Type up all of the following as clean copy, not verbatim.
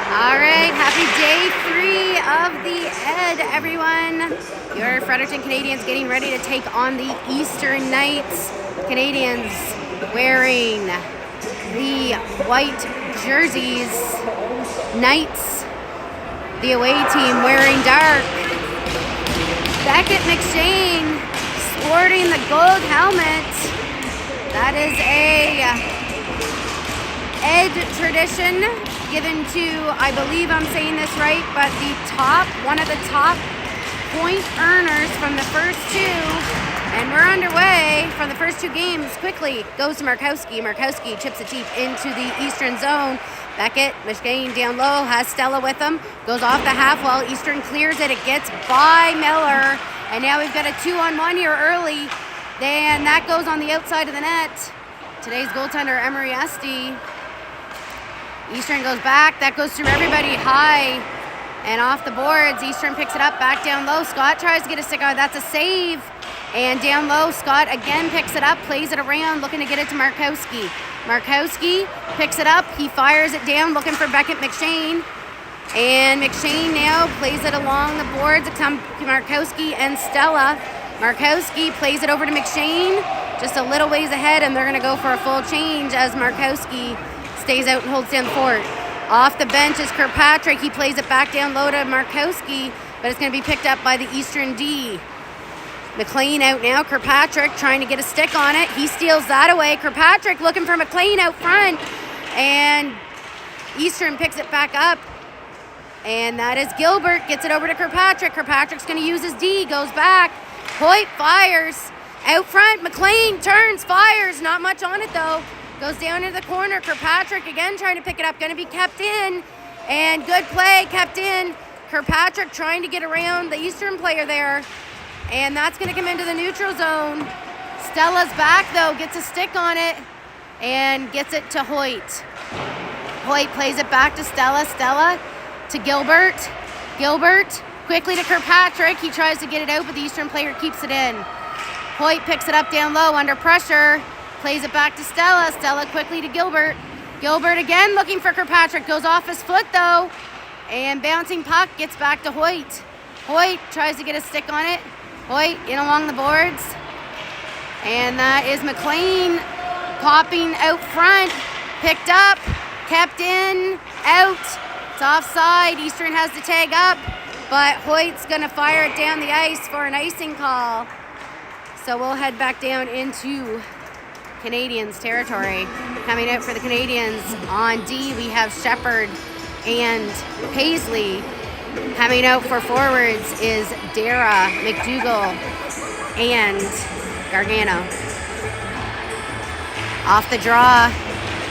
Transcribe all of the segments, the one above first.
All right, happy day 3 of the Ed, everyone. Your Fredericton Canadiens getting ready to take on the Eastern Knights. Canadiens wearing the white jerseys. Knights, the away team, wearing dark. Beckett McShane sporting the gold helmet. That is a Ed tradition given to, I believe I'm saying this right, but one of the top point earners from the first two, and we're underway from the first two games. Quickly goes to Markowski. Markowski chips it deep into the Eastern zone. Beckett, McShane down low, has Stella with him, goes off the half wall. Eastern clears it. It gets by Miller, and now we've got a 2-on-1 here early. Then that goes on the outside of the net. Today's goaltender, Emery Esty. Eastern goes back. That goes through everybody high and off the boards. Eastern picks it up back down low. Scott tries to get a stick on. That's a save. And down low, Scott again picks it up, plays it around, looking to get it to Markowski. Markowski picks it up. He fires it down, looking for Beckett McShane. And McShane now plays it along the boards. It comes to Markowski and Stella. Markowski plays it over to McShane, just a little ways ahead, and they're going to go for a full change as Markowski stays out and holds down the fort. Off the bench is Kirkpatrick. He plays it back down low to Markowski, but it's going to be picked up by the Eastern D. McLean out now. Kirkpatrick trying to get a stick on it. He steals that away. Kirkpatrick looking for McLean out front, and Eastern picks it back up. And that is Gilbert. Gets it over to Kirkpatrick. Kirkpatrick's going to use his D. Goes back. Hoyt fires. Out front, McLean turns, fires. Not much on it, though. Goes down into the corner. Kirkpatrick again trying to pick it up. Going to be kept in. And good play, kept in. Kirkpatrick trying to get around the Eastern player there. And that's going to come into the neutral zone. Stella's back, though. Gets a stick on it. And gets it to Hoyt. Hoyt plays it back to Stella. Stella to Gilbert. Gilbert quickly to Kirkpatrick. He tries to get it out, but the Eastern player keeps it in. Hoyt picks it up down low under pressure. Plays it back to Stella. Stella quickly to Gilbert. Gilbert again looking for Kirkpatrick. Goes off his foot, though. And bouncing puck gets back to Hoyt. Hoyt tries to get a stick on it. Hoyt in along the boards. And that is McLean popping out front. Picked up. Kept in. Out. It's offside. Eastern has to tag up. But Hoyt's going to fire it down the ice for an icing call. So we'll head back down into Canadiens territory. Coming out for the Canadiens on D, we have Shepard and Paisley. Coming out for forwards is Dara, McDougall, and Gargano. Off the draw,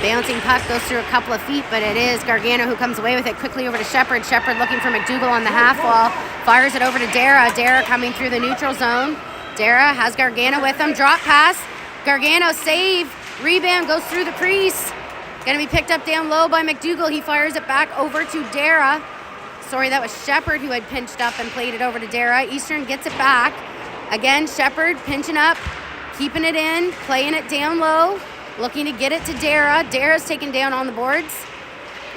bouncing puck goes through a couple of feet, but it is Gargano who comes away with it quickly over to Shepard. Shepard looking for McDougall on the half wall, fires it over to Dara. Dara coming through the neutral zone. Dara has Gargano with him. Drop pass. Gargano save. Rebound goes through the crease. Going to be picked up down low by McDougall. He fires it back over to Dara. Sorry, that was Shepard who had pinched up and played it over to Dara. Eastern gets it back. Again, Shepard pinching up, keeping it in, playing it down low, looking to get it to Dara. Dara's taken down on the boards.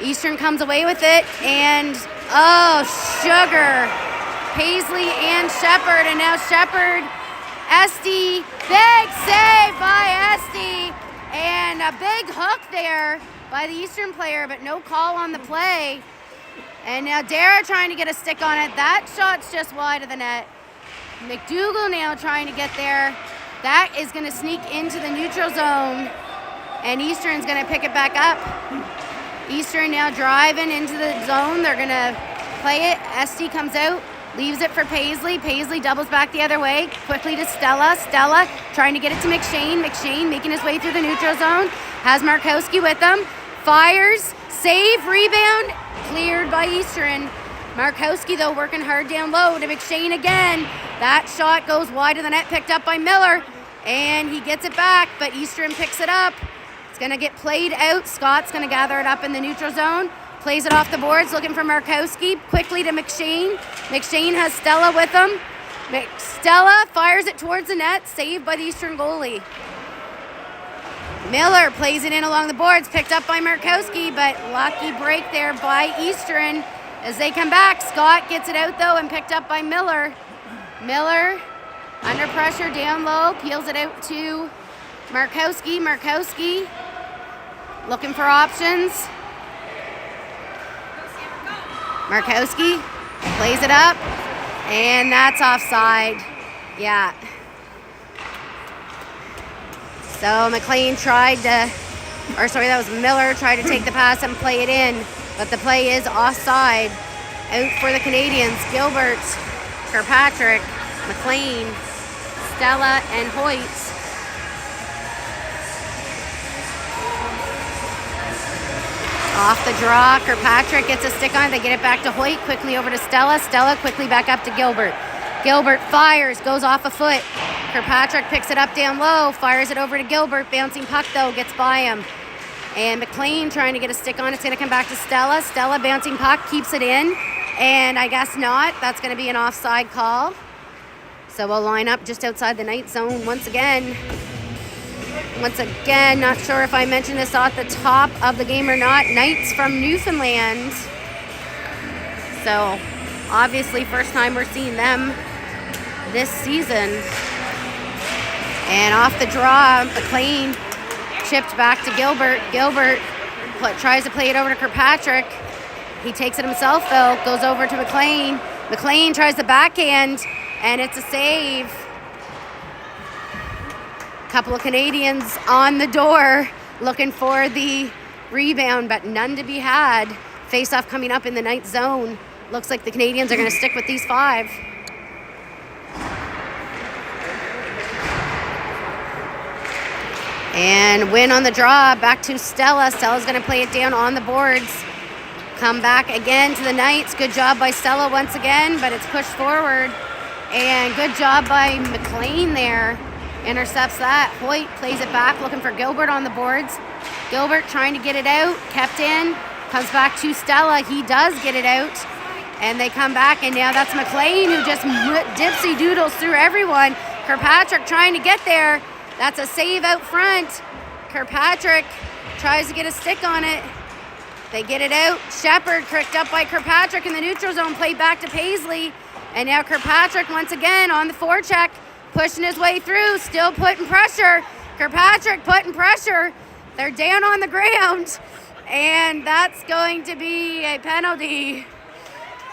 Eastern comes away with it, and sugar. Paisley and Shepard, and now Shepard. Esty, big save by Esty, and a big hook there by the Eastern player, but no call on the play. And now Dara trying to get a stick on it. That shot's just wide of the net. McDougall now trying to get there. That is going to sneak into the neutral zone, and Eastern's going to pick it back up. Eastern now driving into the zone. They're going to play it. Esty comes out. Leaves it for Paisley. Paisley doubles back the other way. Quickly to Stella. Stella trying to get it to McShane. McShane making his way through the neutral zone. Has Markowski with him. Fires. Save. Rebound. Cleared by Eastern. Markowski, though, working hard down low to McShane again. That shot goes wide of the net. Picked up by Miller. And he gets it back, but Eastern picks it up. It's going to get played out. Scott's going to gather it up in the neutral zone. Plays it off the boards, looking for Markowski. Quickly to McShane. McShane has Stella with him. Stella fires it towards the net. Saved by the Eastern goalie. Miller plays it in along the boards, picked up by Markowski, but lucky break there by Eastern as they come back. Scott gets it out though and picked up by Miller. Miller under pressure, down low, peels it out to Markowski. Markowski looking for options. Markowski plays it up, and that's offside. Yeah. So McLean tried to, or sorry, that was Miller, tried to take the pass and play it in, but the play is offside. Out for the Canadiens, Gilbert, Kirkpatrick, McLean, Stella, and Hoyt. Off the draw, Kirkpatrick gets a stick on. They get it back to Hoyt, quickly over to Stella. Stella quickly back up to Gilbert. Gilbert fires, goes off a foot. Kirkpatrick picks it up down low, fires it over to Gilbert. Bouncing puck though, gets by him. And McLean trying to get a stick on. It's going to come back to Stella. Stella bouncing puck, keeps it in. And I guess not. That's going to be an offside call. So we'll line up just outside the night zone once again. Once again, not sure if I mentioned this at the top of the game or not. Knights from Newfoundland. So obviously first time we're seeing them this season. And off the draw, McLean chipped back to Gilbert. Gilbert tries to play it over to Kirkpatrick. He takes it himself though, goes over to McLean. McLean tries the backhand, and it's a save. Couple of Canadians on the door looking for the rebound, but none to be had. Face-off coming up in the night zone. Looks like the Canadiens are going to stick with these 5. And win on the draw, back to Stella. Stella's going to play it down on the boards. Come back again to the Knights. Good job by Stella once again, but it's pushed forward. And good job by McLean there. Intercepts that. Hoyt plays it back, looking for Gilbert on the boards. Gilbert trying to get it out, kept in, comes back to Stella. He does get it out, and they come back, and now that's McLean who just dipsy doodles through everyone. Kirkpatrick trying to get there. That's a save out front. Kirkpatrick tries to get a stick on it. They get it out. Shepard picked up by Kirkpatrick in the neutral zone, played back to Paisley, and now Kirkpatrick once again on the forecheck, pushing his way through, still putting pressure. Kirkpatrick putting pressure. They're down on the ground, and that's going to be a penalty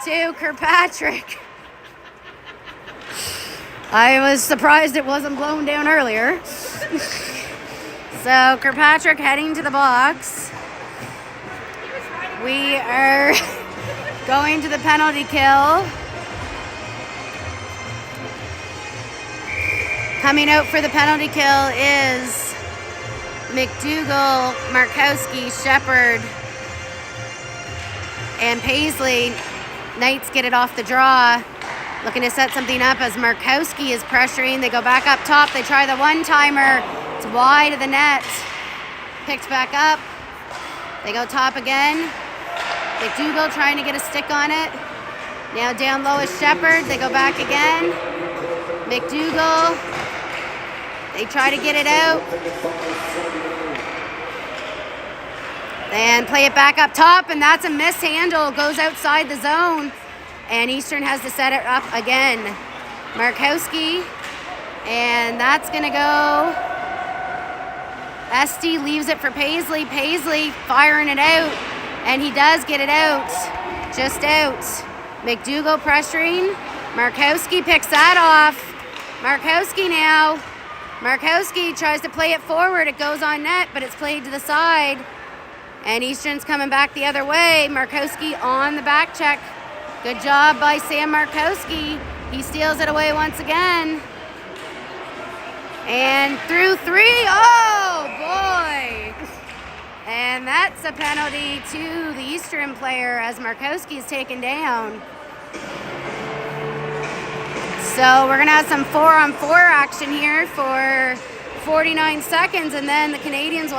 to Kirkpatrick. I was surprised it wasn't blown down earlier. So Kirkpatrick heading to the box. We are going to the penalty kill. Coming out for the penalty kill is McDougall, Markowski, Shepard, and Paisley. Knights get it off the draw. Looking to set something up as Markowski is pressuring. They go back up top. They try the one-timer. It's wide of the net. Picked back up. They go top again. McDougall trying to get a stick on it. Now down low is Shepard. They go back again. McDougall. They try to get it out. And play it back up top, and that's a mishandle. Goes outside the zone. And Eastern has to set it up again. Markowski. And that's going to go. Esty leaves it for Paisley. Paisley firing it out. And he does get it out. Just out. McDougall pressuring. Markowski picks that off. Markowski now. Markowski tries to play it forward. It goes on net, but it's played to the side. And Eastern's coming back the other way. Markowski on the back check. Good job by Sam Markowski. He steals it away once again. And through 3. Oh, boy. And that's a penalty to the Eastern player as Markowski is taken down. So we're going to have some 4-on-4 action here for 49 seconds, and then the Canadiens will